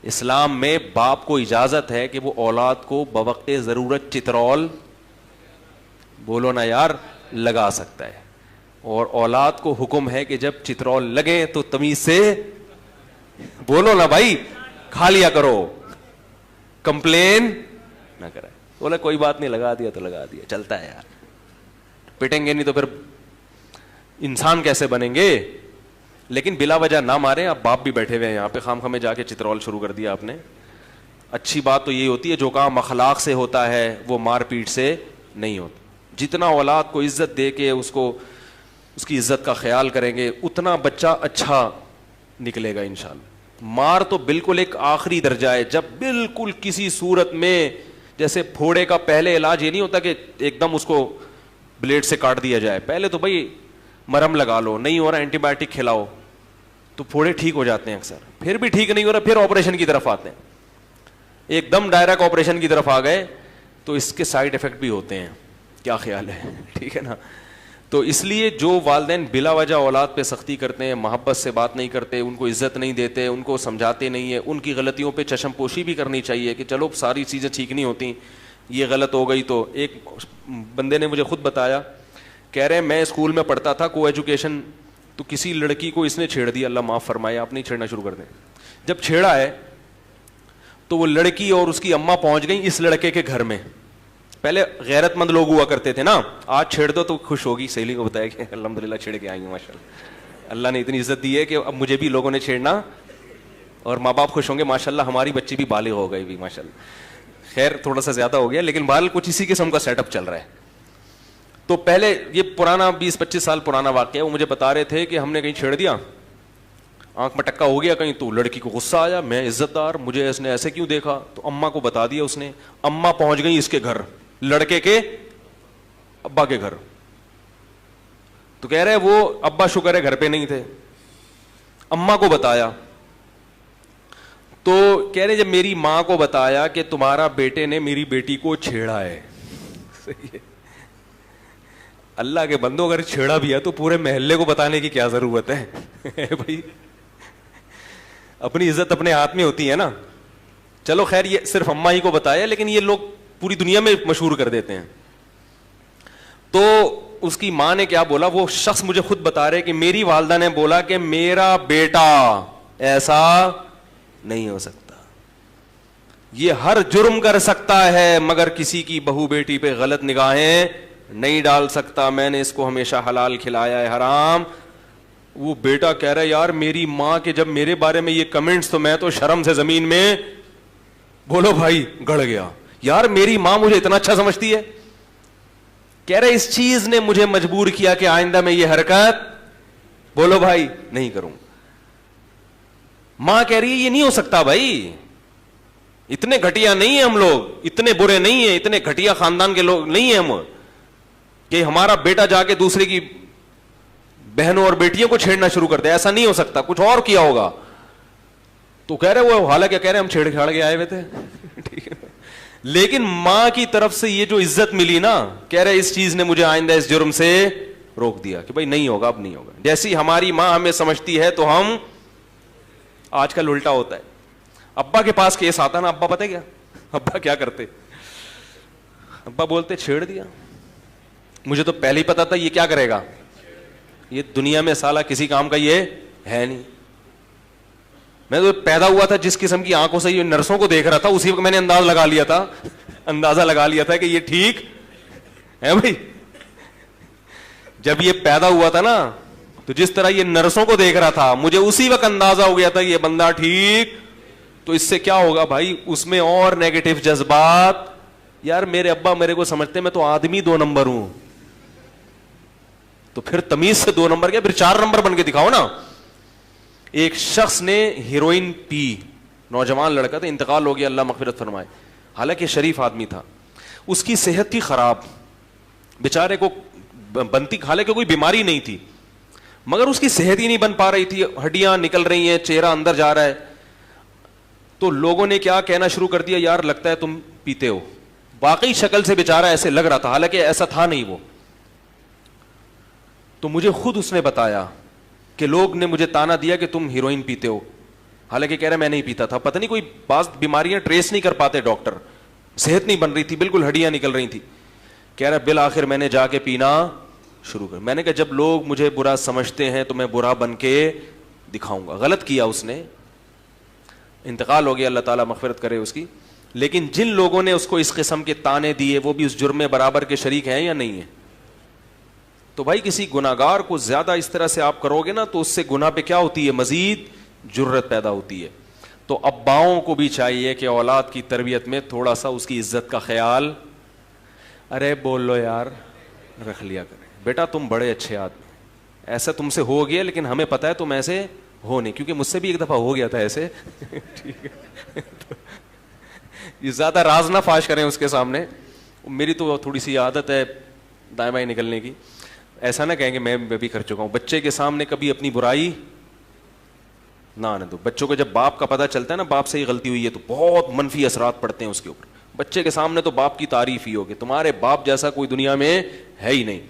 اسلام میں باپ کو اجازت ہے کہ وہ اولاد کو بوقت ضرورت چترول، بولو نا یار، لگا سکتا ہے، اور اولاد کو حکم ہے کہ جب چترول لگے تو تمیز سے، بولو نا بھائی، کھا لیا کرو، کمپلین نہ کرے. بولا کوئی بات نہیں، لگا دیا تو لگا دیا، چلتا ہے یار، پٹیں گے نہیں تو پھر انسان کیسے بنیں گے. لیکن بلا وجہ نہ ماریں. اب باپ بھی بیٹھے ہوئے ہیں یہاں پہ، خام خامے جا کے چترول شروع کر دیا آپ نے. اچھی بات تو یہی ہوتی ہے جو کام اخلاق سے ہوتا ہے وہ مار پیٹ سے نہیں ہوتا. جتنا اولاد کو عزت دے کے اس کی عزت کا خیال کریں گے اتنا بچہ اچھا نکلے گا انشاءاللہ. مار تو بالکل ایک آخری درجہ ہے، جب بالکل کسی صورت میں، جیسے پھوڑے کا پہلے علاج یہ نہیں ہوتا کہ ایک دم اس کو بلیڈ سے کاٹ دیا جائے، پہلے تو بھائی مرہم لگا لو، نہیں ہو رہا اینٹی بایوٹک کھلاؤ تو پھوڑے ٹھیک ہو جاتے ہیں اکثر. پھر بھی ٹھیک نہیں ہو رہا پھر آپریشن کی طرف آتے ہیں. ایک دم ڈائریکٹ آپریشن کی طرف آ گئے تو اس کے سائڈ افیکٹ بھی ہوتے ہیں. کیا خیال ہے؟ ٹھیک ہے نا. تو اس لیے جو والدین بلا وجہ اولاد پہ سختی کرتے ہیں، محبت سے بات نہیں کرتے، ان کو عزت نہیں دیتے، ان کو سمجھاتے نہیں ہیں، ان کی غلطیوں پہ چشم پوشی بھی کرنی چاہیے کہ چلو ساری چیزیں ٹھیک نہیں ہوتی، یہ غلط ہو گئی. تو ایک بندے نے مجھے خود بتایا، کہہ رہے میں اسکول میں پڑھتا تھا کو ایجوکیشن، تو کسی لڑکی کو اس نے چھیڑ دیا، اللہ معاف فرمائے، آپ نہیں چھیڑنا شروع کر دیں. جب چھیڑا ہے تو وہ لڑکی اور اس کی اماں پہنچ گئی اس لڑکے کے گھر میں. پہلے غیرت مند لوگ ہوا کرتے تھے نا، آج چھیڑ دو تو خوش ہوگی. سہیلی کو بتایا کہ الحمدللہ چھیڑ کے آئی ہوں، ماشاء اللہ، اللہ نے اتنی عزت دی ہے کہ اب مجھے بھی لوگوں نے چھیڑنا، اور ماں باپ خوش ہوں گے ماشاء اللہ ہماری بچی بھی بالغ ہو گئی بھی ماشاء اللہ. خیر تھوڑا سا زیادہ ہو گیا لیکن بہرحال کچھ اسی قسم کا سیٹ اپ چل رہا ہے. تو پہلے یہ پرانا 20-25 سال پرانا واقعہ، وہ مجھے بتا رہے تھے کہ ہم نے کہیں چھیڑ دیا، آنکھ میں ٹکا ہو گیا کہیں، تو لڑکی کو غصہ آیا، میں عزت دار، مجھے اس نے ایسے کیوں دیکھا، تو اماں کو بتا دیا اس نے. اماں پہنچ گئی اس کے گھر، لڑکے کے ابا کے گھر. تو کہہ رہے وہ ابا شکر ہے گھر پہ نہیں تھے، اماں کو بتایا. تو کہہ رہے جب میری ماں کو بتایا کہ تمہارا بیٹے نے میری بیٹی کو چھیڑا ہے. صحیح ہے، اللہ کے بندوں اگر چھیڑا بھی ہے تو پورے محلے کو بتانے کی کیا ضرورت ہے بھائی، اپنی عزت اپنے ہاتھ میں ہوتی ہے نا. چلو خیر یہ صرف اماں ہی کو بتایا لیکن یہ لوگ پوری دنیا میں مشہور کر دیتے ہیں. تو اس کی ماں نے کیا بولا، وہ شخص مجھے خود بتا رہے کہ میری والدہ نے بولا کہ میرا بیٹا ایسا نہیں ہو سکتا، یہ ہر جرم کر سکتا ہے مگر کسی کی بہو بیٹی پہ غلط نگاہیں نہیں ڈال سکتا، میں نے اس کو ہمیشہ حلال کھلایا ہے حرام. وہ بیٹا کہہ رہا ہے یار میری ماں کے جب میرے بارے میں یہ کمنٹس تو میں تو شرم سے زمین میں، بولو بھائی، گڑ گیا. یار میری ماں مجھے اتنا اچھا سمجھتی ہے. کہہ رہے اس چیز نے مجھے مجبور کیا کہ آئندہ میں یہ حرکت، بولو بھائی، نہیں کروں. ماں کہہ رہی ہے یہ نہیں ہو سکتا بھائی، اتنے گھٹیا نہیں ہیں ہم لوگ، اتنے برے نہیں ہیں، اتنے گھٹیا خاندان کے لوگ نہیں ہیں ہم کہ ہمارا بیٹا جا کے دوسرے کی بہنوں اور بیٹیوں کو چھیڑنا شروع کر دے. ایسا نہیں ہو سکتا، کچھ اور کیا ہوگا. تو کہہ رہے وہ حالانکہ کہہ رہے ہم چھیڑ چھاڑ کے آئے ہوئے تھے ٹھیک ہے. لیکن ماں کی طرف سے یہ جو عزت ملی نا، کہہ رہے اس چیز نے مجھے آئندہ اس جرم سے روک دیا کہ بھائی نہیں ہوگا، اب نہیں ہوگا. جیسی ہماری ماں ہمیں سمجھتی ہے تو ہم، آج کل الٹا ہوتا ہے. ابا کے پاس کیس آتا نا، ابا پتہ کیا، ابا کیا کرتے، ابا بولتے چھیڑ دیا، مجھے تو پہلے ہی پتا تھا یہ کیا کرے گا، یہ دنیا میں سالہ کسی کام کا یہ ہے نہیں. میں تو پیدا ہوا تھا جس قسم کی آنکھوں سے یہ نرسوں کو دیکھ رہا تھا اسی وقت میں نے اندازہ لگا لیا تھا کہ یہ ٹھیک ہے بھائی. جب یہ پیدا ہوا تھا نا تو جس طرح یہ نرسوں کو دیکھ رہا تھا مجھے اسی وقت اندازہ ہو گیا تھا یہ بندہ ٹھیک. تو اس سے کیا ہوگا بھائی، اس میں اور نیگیٹو جذبات. یار میرے ابا میرے کو سمجھتے میں تو آدمی 2 نمبر ہوں، تو پھر تمیز سے 2 نمبر کیا، پھر 4 نمبر بن کے دکھاؤ نا. ایک شخص نے ہیروئن پی، نوجوان لڑکا تھا، انتقال ہو گیا، اللہ مغفرت فرمائے. حالانکہ شریف آدمی تھا، اس کی صحت تھی خراب، بیچارے کو بنتی، حالانکہ کوئی بیماری نہیں تھی مگر اس کی صحت ہی نہیں بن پا رہی تھی، ہڈیاں نکل رہی ہیں، چہرہ اندر جا رہا ہے. تو لوگوں نے کیا کہنا شروع کر دیا، یار لگتا ہے تم پیتے ہو. واقعی شکل سے بیچارہ ایسے لگ رہا تھا، حالانکہ ایسا تھا نہیں وہ. تو مجھے خود اس نے بتایا کہ لوگ نے مجھے تانا دیا کہ تم ہیروئن پیتے ہو. حالانکہ کہہ رہا میں نہیں پیتا تھا. پتہ نہیں کوئی بعض بیماریاں ٹریس نہیں کر پاتے ڈاکٹر, صحت نہیں بن رہی تھی, بالکل ہڈیاں نکل رہی تھی. کہہ رہا بالآخر میں نے جا کے پینا شروع کر. میں نے کہا جب لوگ مجھے برا سمجھتے ہیں تو میں برا بن کے دکھاؤں گا. غلط کیا اس نے, انتقال ہو گیا, اللہ تعالیٰ مغفرت کرے اس کی. لیکن جن لوگوں نے اس کو اس قسم کے تانے دیے وہ بھی اس جرم میں برابر کے شریک ہیں یا نہیں ہیں؟ تو بھائی کسی گناہگار کو زیادہ اس طرح سے آپ کرو گے نا تو اس سے گناہ پہ کیا ہوتی ہے, مزید جرت پیدا ہوتی ہے. تو اباؤں کو بھی چاہیے کہ اولاد کی تربیت میں تھوڑا سا اس کی عزت کا خیال, ارے بول لو یار, رکھ لیا کریں. بیٹا تم بڑے اچھے آدمی, ایسا تم سے ہو گیا لیکن ہمیں پتا ہے تم ایسے ہو نہیں, کیونکہ مجھ سے بھی ایک دفعہ ہو گیا تھا ایسے. ٹھیک ہے, یہ زیادہ راز نہ فاش کریں اس کے سامنے. میری تو تھوڑی سی عادت ہے دائیں بائیں نکلنے کی. ایسا نہ کہیں کہ میں بھی کر چکا ہوں. بچے کے سامنے کبھی اپنی برائی نہ آنے دو. بچوں کو جب باپ کا پتہ چلتا ہے نا باپ سے ہی غلطی ہوئی ہے تو بہت منفی اثرات پڑتے ہیں اس کے اوپر. بچے کے سامنے تو باپ کی تعریف ہی ہوگی, تمہارے باپ جیسا کوئی دنیا میں ہے ہی نہیں.